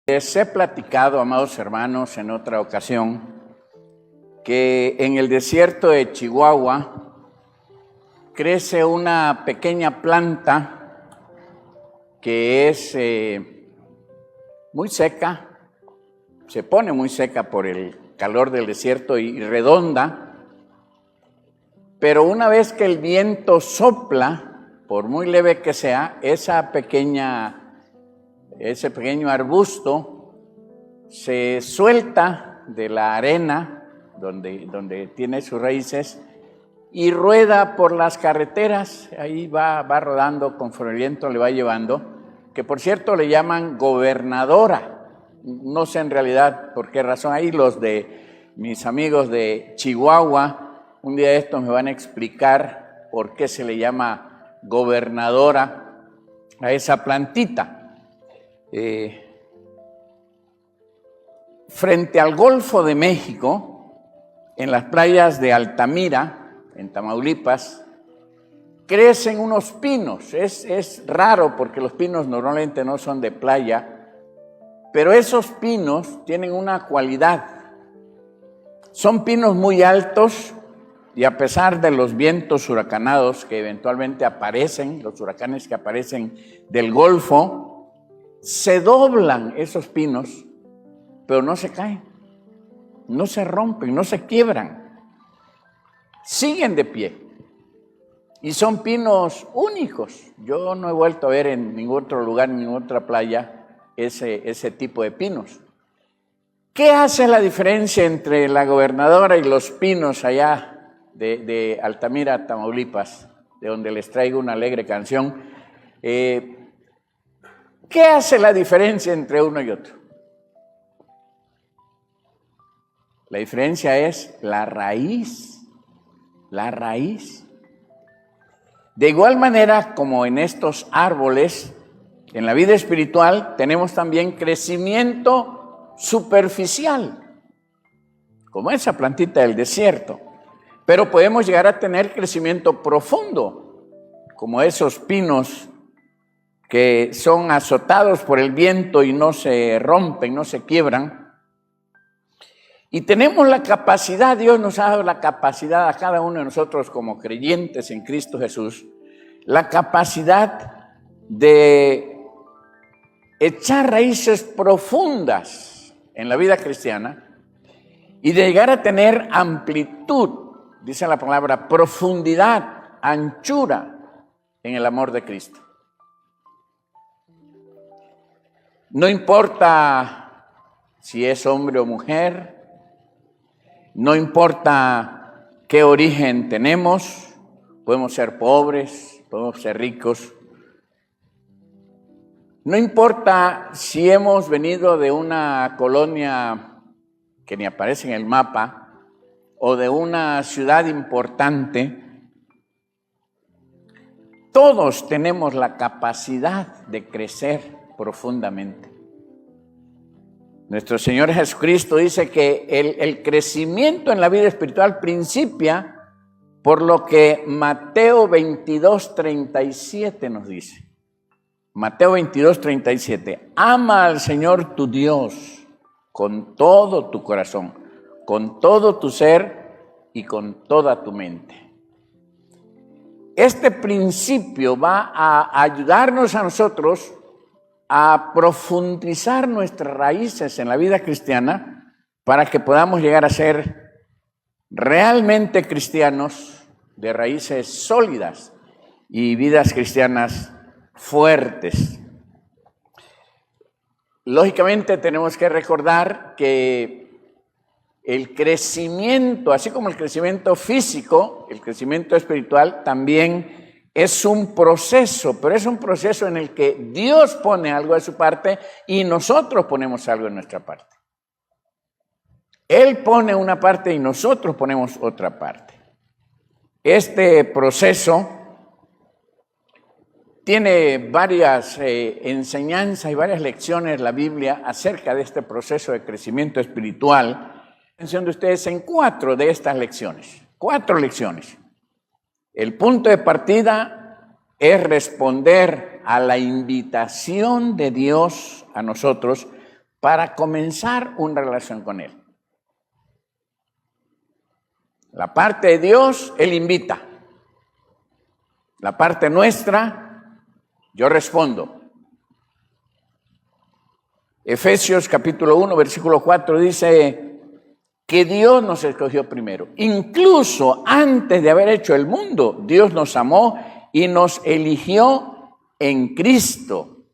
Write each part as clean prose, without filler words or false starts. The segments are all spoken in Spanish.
Les he platicado, amados hermanos, en otra ocasión, que en el desierto de Chihuahua crece una pequeña planta que es muy seca, se pone muy seca por el calor del desierto y redonda, pero una vez que el viento sopla, por muy leve que sea, ese pequeño arbusto se suelta de la arena donde tiene sus raíces y rueda por las carreteras. Ahí va rodando conforme el viento le va llevando, que por cierto le llaman gobernadora. No sé en realidad por qué razón. Ahí mis amigos de Chihuahua, un día de estos me van a explicar por qué se le llama gobernadora a esa plantita. Frente al Golfo de México, en las playas de Altamira, en Tamaulipas, crecen unos pinos. Es raro porque los pinos normalmente no son de playa, pero esos pinos tienen una cualidad. Son pinos muy altos y a pesar de los vientos huracanados que eventualmente aparecen, los huracanes que aparecen del Golfo, se doblan esos pinos, pero no se caen, no se rompen, no se quiebran, siguen de pie. Y son pinos únicos. Yo no he vuelto a ver en ningún otro lugar, en ninguna otra playa, ese tipo de pinos. ¿Qué hace la diferencia entre la gobernadora y los pinos allá de Altamira, Tamaulipas, de donde les traigo una alegre canción? ¿Qué hace la diferencia entre uno y otro? La diferencia es la raíz. La raíz. De igual manera como en estos árboles, en la vida espiritual tenemos también crecimiento superficial, como esa plantita del desierto. Pero podemos llegar a tener crecimiento profundo, como esos pinos que son azotados por el viento y no se rompen, no se quiebran. Y tenemos la capacidad, Dios nos ha dado la capacidad a cada uno de nosotros como creyentes en Cristo Jesús, la capacidad de echar raíces profundas en la vida cristiana y de llegar a tener amplitud, dice la palabra, profundidad, anchura en el amor de Cristo. No importa si es hombre o mujer, no importa qué origen tenemos, podemos ser pobres, podemos ser ricos. No importa si hemos venido de una colonia que ni aparece en el mapa o de una ciudad importante, todos tenemos la capacidad de crecer profundamente. Nuestro Señor Jesucristo dice que el crecimiento en la vida espiritual principia por lo que Mateo 22:37 nos dice. Mateo 22:37. Ama al Señor tu Dios con todo tu corazón, con todo tu ser y con toda tu mente. Este principio va a ayudarnos a nosotros a profundizar nuestras raíces en la vida cristiana para que podamos llegar a ser realmente cristianos de raíces sólidas y vidas cristianas fuertes. Lógicamente tenemos que recordar que el crecimiento, así como el crecimiento físico, el crecimiento espiritual también es un proceso, pero es un proceso en el que Dios pone algo de su parte y nosotros ponemos algo de nuestra parte. Él pone una parte y nosotros ponemos otra parte. Este proceso tiene varias enseñanzas y varias lecciones la Biblia acerca de este proceso de crecimiento espiritual. Atención de ustedes en 4 de estas lecciones. 4 lecciones. El punto de partida es responder a la invitación de Dios a nosotros para comenzar una relación con Él. La parte de Dios, Él invita. La parte nuestra, yo respondo. Efesios capítulo 1, versículo 4 dice que Dios nos escogió primero. Incluso antes de haber hecho el mundo, Dios nos amó y nos eligió en Cristo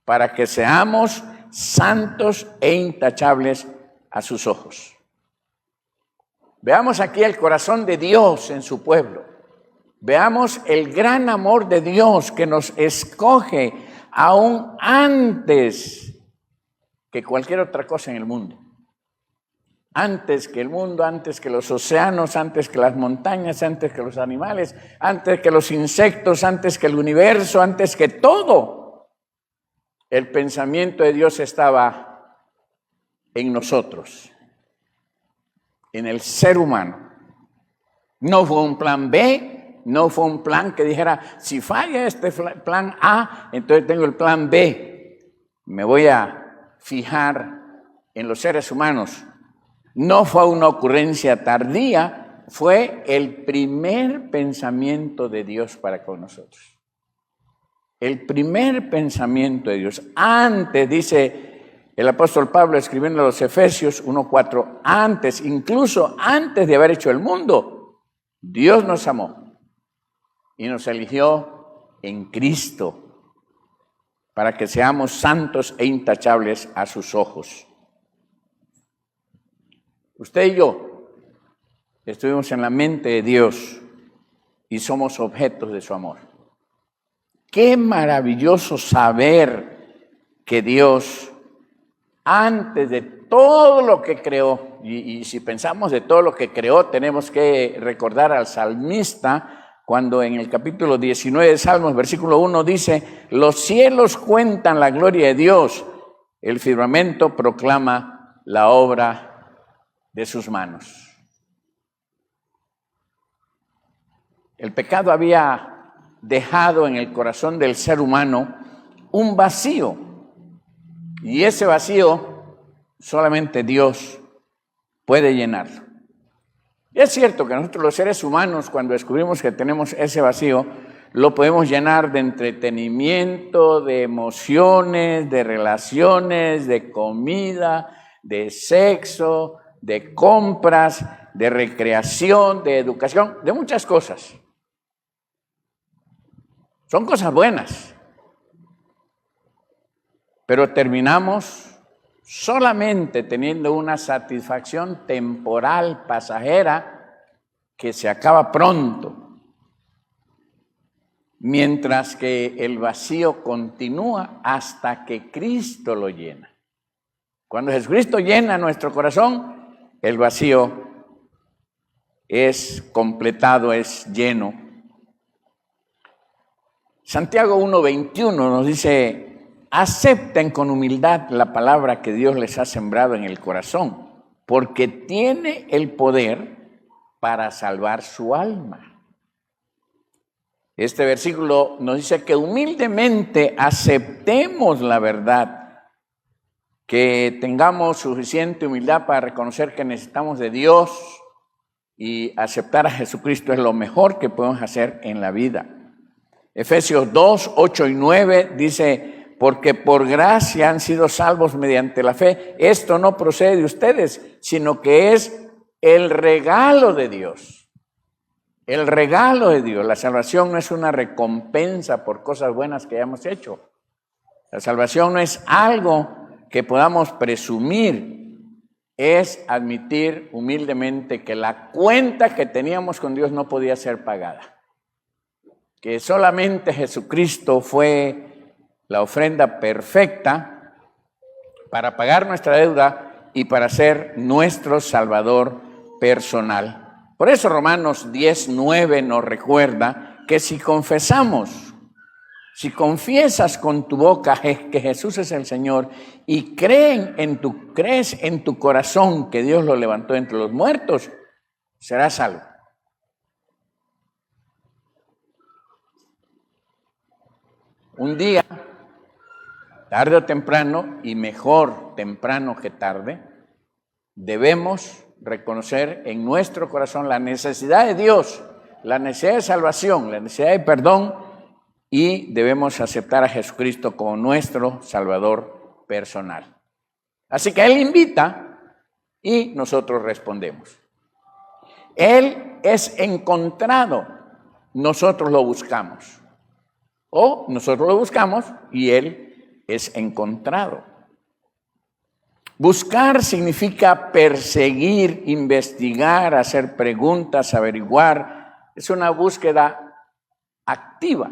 para que seamos santos e intachables a sus ojos. Veamos aquí el corazón de Dios en su pueblo. Veamos el gran amor de Dios que nos escoge aún antes que cualquier otra cosa en el mundo. Antes que el mundo, antes que los océanos, antes que las montañas, antes que los animales, antes que los insectos, antes que el universo, antes que todo. El pensamiento de Dios estaba en nosotros, en el ser humano. No fue un plan B, no fue un plan que dijera, si falla este plan A, entonces tengo el plan B. Me voy a fijar en los seres humanos. No fue una ocurrencia tardía, fue el primer pensamiento de Dios para con nosotros. El primer pensamiento de Dios. Antes, dice el apóstol Pablo escribiendo a los Efesios 1:4, antes, incluso antes de haber hecho el mundo, Dios nos amó y nos eligió en Cristo para que seamos santos e intachables a sus ojos. Usted y yo estuvimos en la mente de Dios y somos objetos de su amor. Qué maravilloso saber que Dios, antes de todo lo que creó, y si pensamos de todo lo que creó, tenemos que recordar al salmista, cuando en el capítulo 19 de Salmos, versículo 1, dice, los cielos cuentan la gloria de Dios, el firmamento proclama la obra de sus manos. El pecado había dejado en el corazón del ser humano un vacío, y ese vacío solamente Dios puede llenarlo. Y es cierto que nosotros los seres humanos, cuando descubrimos que tenemos ese vacío, lo podemos llenar de entretenimiento, de emociones, de relaciones, de comida, de sexo, de compras, de recreación, de educación, de muchas cosas. Son cosas buenas, pero terminamos solamente teniendo una satisfacción temporal, pasajera, que se acaba pronto, mientras que el vacío continúa hasta que Cristo lo llena. Cuando Jesucristo llena nuestro corazón, el vacío es completado, es lleno. Santiago 1:21 nos dice, acepten con humildad la palabra que Dios les ha sembrado en el corazón, porque tiene el poder para salvar su alma. Este versículo nos dice que humildemente aceptemos la verdad, que tengamos suficiente humildad para reconocer que necesitamos de Dios y aceptar a Jesucristo es lo mejor que podemos hacer en la vida. Efesios 2:8-9 dice, porque por gracia han sido salvos mediante la fe. Esto no procede de ustedes, sino que es el regalo de Dios. El regalo de Dios. La salvación no es una recompensa por cosas buenas que hayamos hecho. La salvación no es algo que podamos presumir. Es admitir humildemente que la cuenta que teníamos con Dios no podía ser pagada. Que solamente Jesucristo fue la ofrenda perfecta para pagar nuestra deuda y para ser nuestro Salvador personal. Por eso Romanos 10:9 nos recuerda que si confesamos, si confiesas con tu boca que Jesús es el Señor y crees en tu corazón que Dios lo levantó entre los muertos, serás salvo. Un día tarde o temprano, y mejor temprano que tarde, debemos reconocer en nuestro corazón la necesidad de Dios, la necesidad de salvación, la necesidad de perdón, y debemos aceptar a Jesucristo como nuestro Salvador personal. Así que Él invita y nosotros respondemos. Él es encontrado, nosotros lo buscamos. O nosotros lo buscamos y Él es encontrado. Buscar significa perseguir, investigar, hacer preguntas, averiguar. Es una búsqueda activa,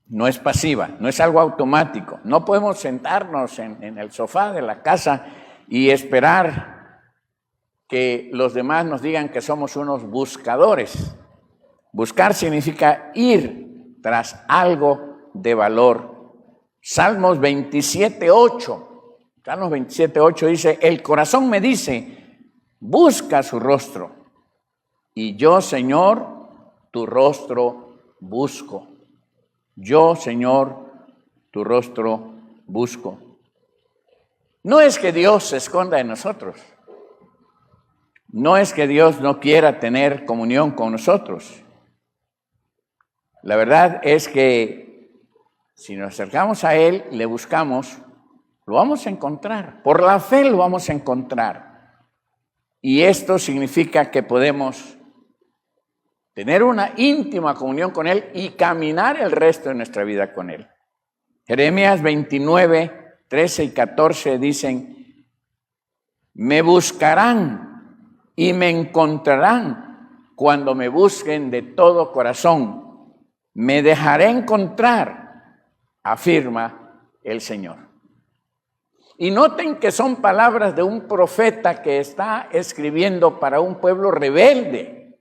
no es pasiva, no es algo automático. No podemos sentarnos en el sofá de la casa y esperar que los demás nos digan que somos unos buscadores. Buscar significa ir tras algo de valor. Salmos 27:8. Salmos 27:8 dice, el corazón me dice, busca su rostro. Y yo, Señor, tu rostro busco. Yo, Señor, tu rostro busco. No es que Dios se esconda de nosotros. No es que Dios no quiera tener comunión con nosotros. La verdad es que si nos acercamos a Él, le buscamos, lo vamos a encontrar. Por la fe lo vamos a encontrar. Y esto significa que podemos tener una íntima comunión con Él y caminar el resto de nuestra vida con Él. Jeremías 29:13 y 14 dicen, me buscarán y me encontrarán cuando me busquen de todo corazón. Me dejaré encontrar, afirma el Señor. Y noten que son palabras de un profeta que está escribiendo para un pueblo rebelde.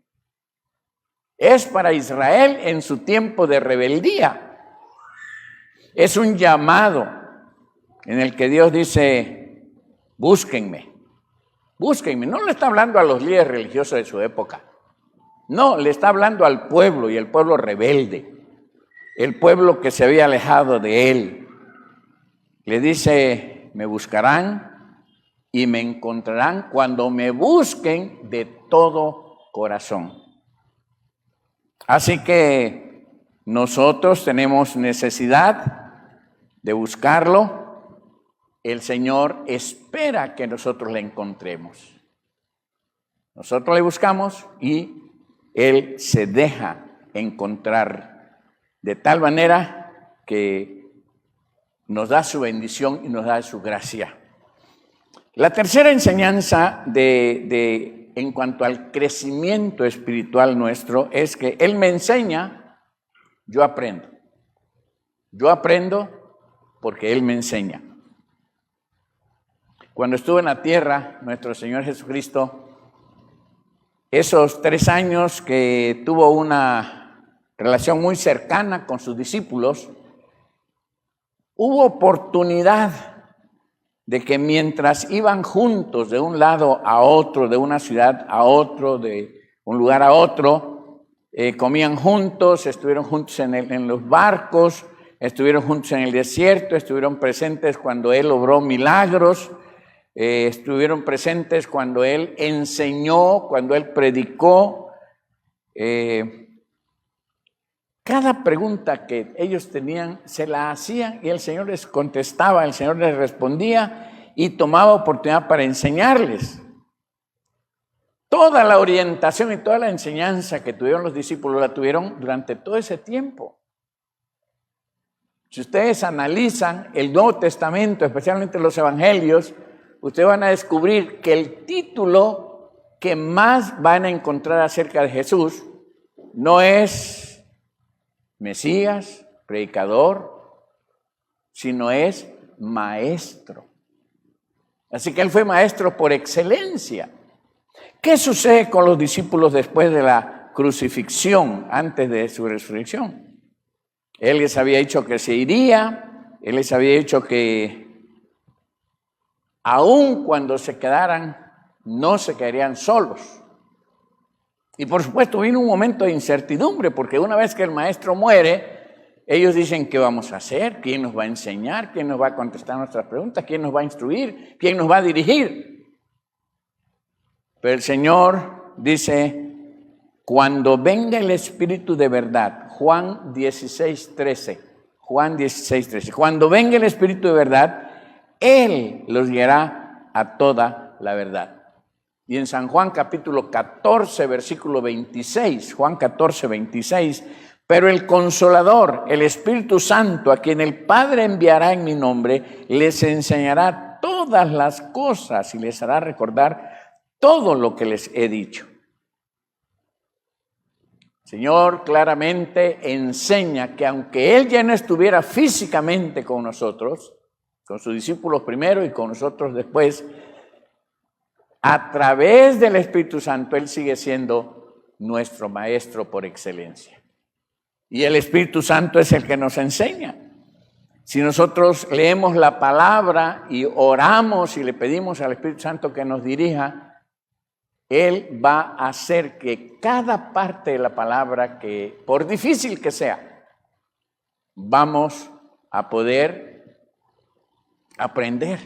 Es para Israel en su tiempo de rebeldía. Es un llamado en el que Dios dice, búsquenme, búsquenme. No le está hablando a los líderes religiosos de su época. No, le está hablando al pueblo y el pueblo rebelde, el pueblo que se había alejado de Él. Le dice, me buscarán y me encontrarán cuando me busquen de todo corazón. Así que nosotros tenemos necesidad de buscarlo. El Señor espera que nosotros le encontremos. Nosotros le buscamos y Él se deja encontrar de tal manera que nos da su bendición y nos da su gracia. La tercera enseñanza en cuanto al crecimiento espiritual nuestro es que Él me enseña, yo aprendo. Yo aprendo porque Él me enseña. Cuando estuve en la tierra, nuestro Señor Jesucristo, esos 3 años que tuvo una relación muy cercana con sus discípulos, hubo oportunidad de que mientras iban juntos de un lado a otro, de una ciudad a otro, de un lugar a otro, comían juntos, estuvieron juntos en los barcos, estuvieron juntos en el desierto, estuvieron presentes cuando Él obró milagros, estuvieron presentes cuando Él enseñó, cuando Él predicó. Cada pregunta que ellos tenían se la hacían y el Señor les contestaba, el Señor les respondía y tomaba oportunidad para enseñarles. Toda la orientación y toda la enseñanza que tuvieron los discípulos la tuvieron durante todo ese tiempo. Si ustedes analizan el Nuevo Testamento, especialmente los Evangelios, ustedes van a descubrir que el título que más van a encontrar acerca de Jesús no es Mesías, predicador, sino es maestro. Así que Él fue maestro por excelencia. ¿Qué sucede con los discípulos después de la crucifixión, antes de su resurrección? Él les había dicho que se iría, Él les había dicho que aun cuando se quedaran, no se quedarían solos. Y por supuesto vino un momento de incertidumbre, porque una vez que el maestro muere, Ellos dicen qué vamos a hacer, quién nos va a enseñar, quién nos va a contestar nuestras preguntas, quién nos va a instruir, quién nos va a dirigir. Pero el Señor dice, cuando venga el Espíritu de verdad, Juan 16:13, cuando venga el Espíritu de verdad, Él los guiará a toda la verdad. Y en San Juan capítulo 14, versículo 26, Juan 14, 26, pero el Consolador, el Espíritu Santo, a quien el Padre enviará en mi nombre, les enseñará todas las cosas y les hará recordar todo lo que les he dicho. El Señor claramente enseña que aunque Él ya no estuviera físicamente con nosotros, con sus discípulos primero y con nosotros después, a través del Espíritu Santo, Él sigue siendo nuestro Maestro por excelencia. Y el Espíritu Santo es el que nos enseña. Si nosotros leemos la palabra y oramos y le pedimos al Espíritu Santo que nos dirija, Él va a hacer que cada parte de la palabra, que por difícil que sea, vamos a poder aprender,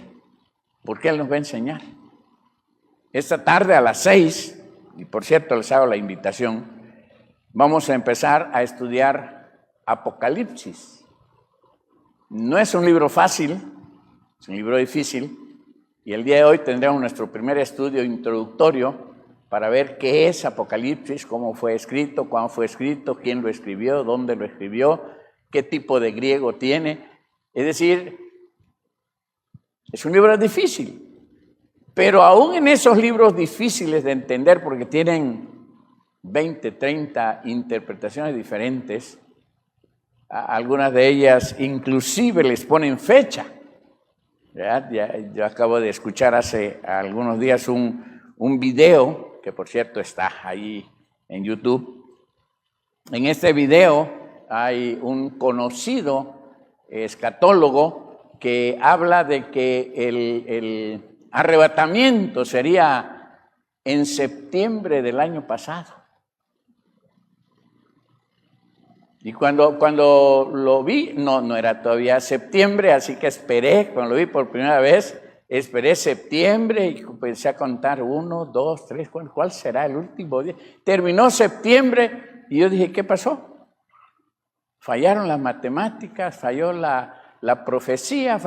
porque Él nos va a enseñar. Esta tarde a las 6, y por cierto les hago la invitación, vamos a empezar a estudiar Apocalipsis. No es un libro fácil, es un libro difícil, y el día de hoy tendremos nuestro primer estudio introductorio para ver qué es Apocalipsis, cómo fue escrito, cuándo fue escrito, quién lo escribió, dónde lo escribió, qué tipo de griego tiene. Es decir, es un libro difícil. Pero aún en esos libros difíciles de entender, porque tienen 20, 30 interpretaciones diferentes, algunas de ellas inclusive les ponen fecha. Yo acabo de escuchar hace algunos días un video, que por cierto está ahí en YouTube. En este video hay un conocido escatólogo que habla de que el arrebatamiento sería en septiembre del año pasado. Y cuando lo vi, no era todavía septiembre, así que esperé, cuando lo vi por primera vez, esperé septiembre y empecé a contar 1, 2, 3, ¿cuál será el último día? Terminó septiembre y yo dije, ¿qué pasó? Fallaron las matemáticas, falló la profecía,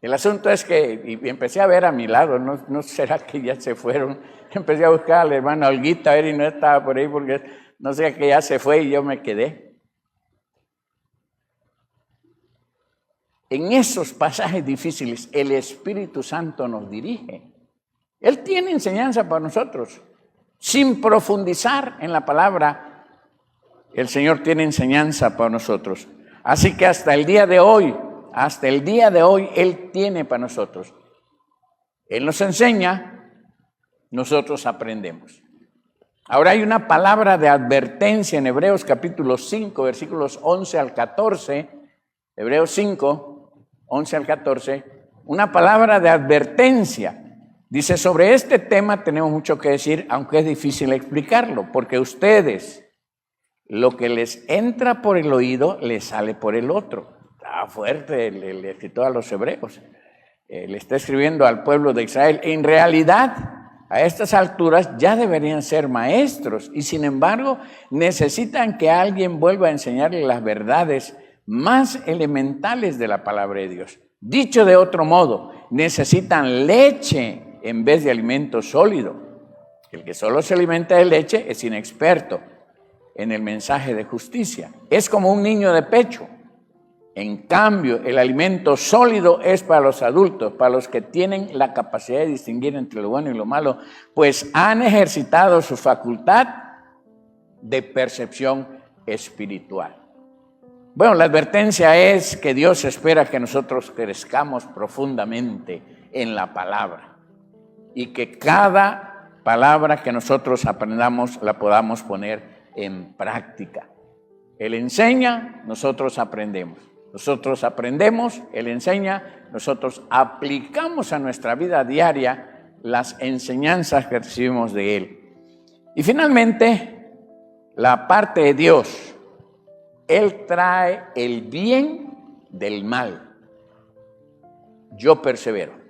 El asunto es que, y empecé a ver a mi lado, no será que ya se fueron. Empecé a buscar a la hermana Olguita, a ver, y no estaba por ahí porque no sé que ya se fue y yo me quedé. En esos pasajes difíciles, el Espíritu Santo nos dirige. Él tiene enseñanza para nosotros. Sin profundizar en la palabra, el Señor tiene enseñanza para nosotros. Así que hasta el día de hoy, Él tiene para nosotros. Él nos enseña, nosotros aprendemos. Ahora hay una palabra de advertencia en Hebreos capítulo 5, versículos 11 al 14. Hebreos 5, 11 al 14. Una palabra de advertencia. Dice, sobre este tema tenemos mucho que decir, aunque es difícil explicarlo, porque ustedes, lo que les entra por el oído, les sale por el otro. Está fuerte el escritor a los hebreos. Le está escribiendo al pueblo de Israel. En realidad, a estas alturas ya deberían ser maestros y sin embargo necesitan que alguien vuelva a enseñarles las verdades más elementales de la palabra de Dios. Dicho de otro modo, necesitan leche en vez de alimento sólido. El que solo se alimenta de leche es inexperto en el mensaje de justicia. Es como un niño de pecho. En cambio, el alimento sólido es para los adultos, para los que tienen la capacidad de distinguir entre lo bueno y lo malo, pues han ejercitado su facultad de percepción espiritual. Bueno, la advertencia es que Dios espera que nosotros crezcamos profundamente en la palabra y que cada palabra que nosotros aprendamos la podamos poner en práctica. Él enseña, nosotros aprendemos. Nosotros aprendemos, Él enseña, nosotros aplicamos a nuestra vida diaria las enseñanzas que recibimos de Él. Y finalmente, la parte de Dios, Él trae el bien del mal. Yo persevero.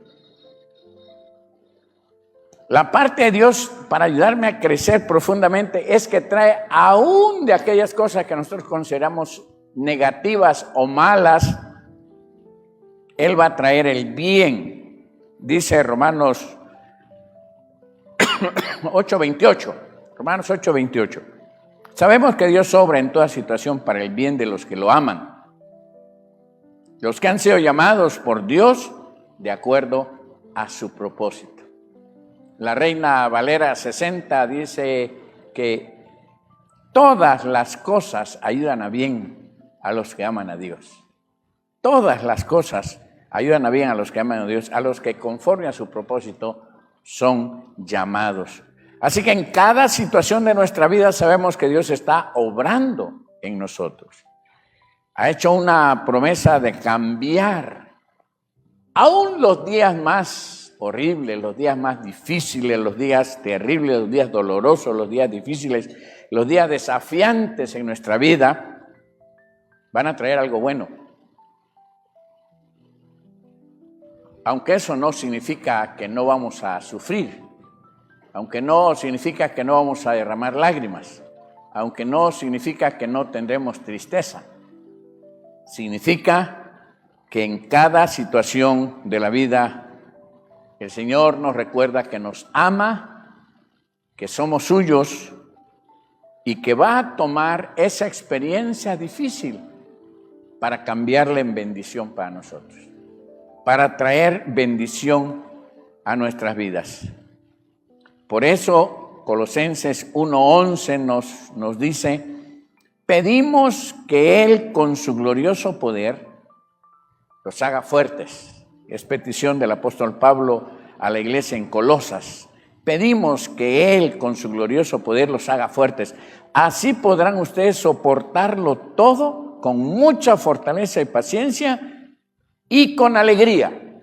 La parte de Dios para ayudarme a crecer profundamente es que trae aún de aquellas cosas que nosotros consideramos negativas o malas, Él va a traer el bien. Dice Romanos 8:28. Romanos 8:28. Sabemos que Dios obra en toda situación para el bien de los que lo aman, los que han sido llamados por Dios de acuerdo a su propósito. La Reina Valera 60 dice que todas las cosas ayudan a bien a los que aman a Dios. Todas las cosas ayudan a bien a los que aman a Dios, a los que conforme a su propósito son llamados. Así que en cada situación de nuestra vida sabemos que Dios está obrando en nosotros. Ha hecho una promesa de cambiar aún los días más horribles, los días más difíciles, los días terribles, los días dolorosos, los días difíciles, los días desafiantes en nuestra vida, van a traer algo bueno. Aunque eso no significa que no vamos a sufrir, aunque no significa que no vamos a derramar lágrimas, aunque no significa que no tendremos tristeza, significa que en cada situación de la vida el Señor nos recuerda que nos ama, que somos suyos y que va a tomar esa experiencia difícil para cambiarla en bendición para nosotros, para traer bendición a nuestras vidas. Por eso Colosenses 1:11 nos dice: pedimos que Él con su glorioso poder los haga fuertes. Es petición del apóstol Pablo a la iglesia en Colosas. Pedimos que Él con su glorioso poder los haga fuertes. Así podrán ustedes soportarlo todo con mucha fortaleza y paciencia y con alegría.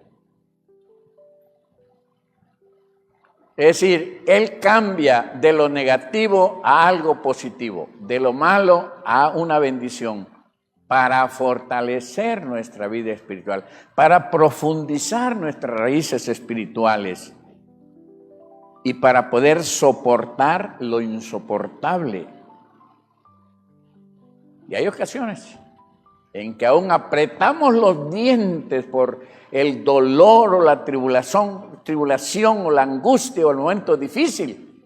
Es decir, Él cambia de lo negativo a algo positivo, de lo malo a una bendición, para fortalecer nuestra vida espiritual, para profundizar nuestras raíces espirituales y para poder soportar lo insoportable. Y hay ocasiones en que aún apretamos los dientes por el dolor o la tribulación o la angustia o el momento difícil,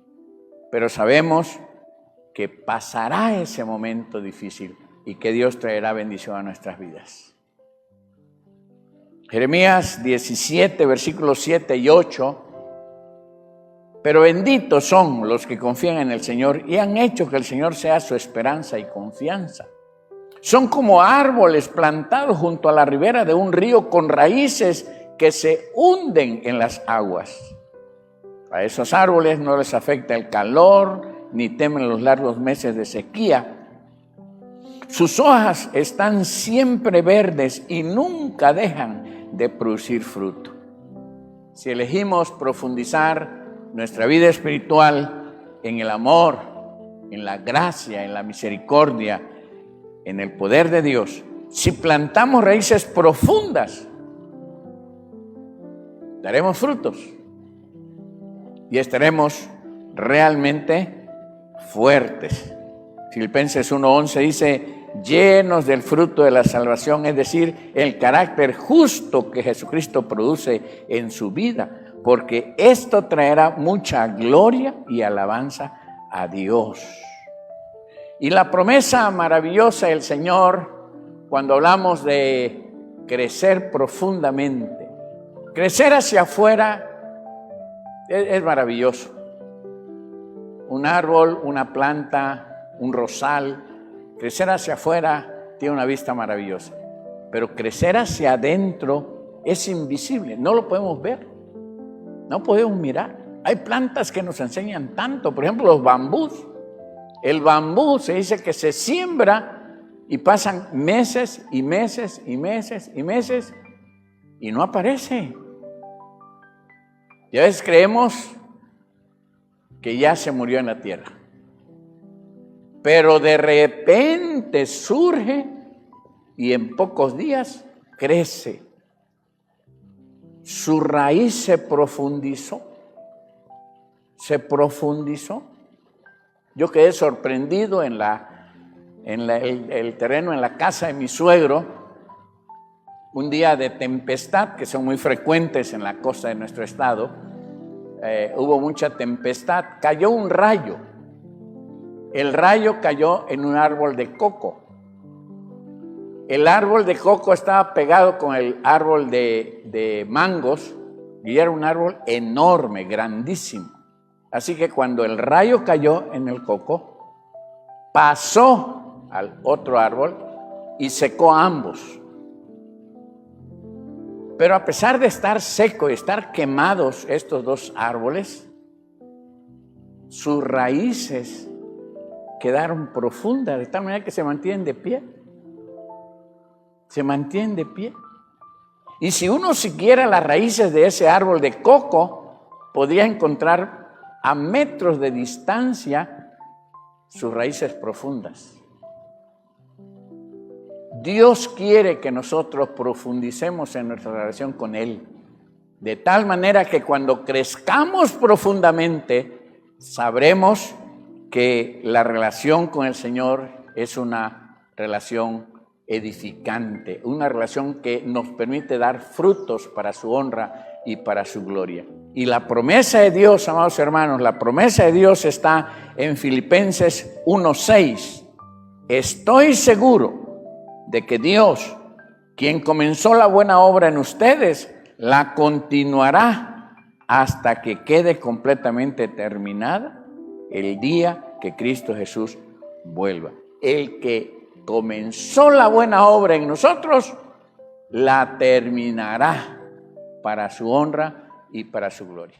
pero sabemos que pasará ese momento difícil y que Dios traerá bendición a nuestras vidas. Jeremías 17, versículos 7 y 8. Pero benditos son los que confían en el Señor y han hecho que el Señor sea su esperanza y confianza. Son como árboles plantados junto a la ribera de un río con raíces que se hunden en las aguas. A esos árboles no les afecta el calor ni temen los largos meses de sequía. Sus hojas están siempre verdes y nunca dejan de producir fruto. Si elegimos profundizar nuestra vida espiritual en el amor, en la gracia, en la misericordia, en el poder de Dios, si plantamos raíces profundas, daremos frutos y estaremos realmente fuertes. Filipenses 1:11 dice: llenos del fruto de la salvación, es decir, el carácter justo que Jesucristo produce en su vida, porque esto traerá mucha gloria y alabanza a Dios. Y la promesa maravillosa del Señor, cuando hablamos de crecer profundamente, crecer hacia afuera, es maravilloso. Un árbol, una planta, un rosal, crecer hacia afuera tiene una vista maravillosa, pero crecer hacia adentro es invisible, no lo podemos ver, no podemos mirar. Hay plantas que nos enseñan tanto, por ejemplo los bambús. El bambú se dice que se siembra y pasan meses y meses y meses y meses y no aparece. Y a veces creemos que ya se murió en la tierra. pero de repente surge y en pocos días crece. Su raíz se profundizó. Yo quedé sorprendido en el terreno, en la casa de mi suegro, un día de tempestad, que son muy frecuentes en la costa de nuestro estado. Hubo mucha tempestad, cayó un rayo. El rayo cayó en un árbol de coco. El árbol de coco estaba pegado con el árbol de mangos y era un árbol enorme, grandísimo. Así que cuando el rayo cayó en el coco, pasó al otro árbol y secó a ambos. Pero a pesar de estar seco y estar quemados estos dos árboles, sus raíces quedaron profundas, de tal manera que se mantienen de pie. Y si uno siguiera las raíces de ese árbol de coco, podría encontrar a metros de distancia sus raíces profundas. Dios quiere que nosotros profundicemos en nuestra relación con Él, de tal manera que cuando crezcamos profundamente, sabremos que la relación con el Señor es una relación edificante, una relación que nos permite dar frutos para su honra y para su gloria. Y la promesa de Dios, amados hermanos, la promesa de Dios está en Filipenses 1:6. Estoy seguro de que Dios, quien comenzó la buena obra en ustedes, la continuará hasta que quede completamente terminada el día que Cristo Jesús vuelva. El que comenzó la buena obra en nosotros, la terminará para su honra y para su gloria.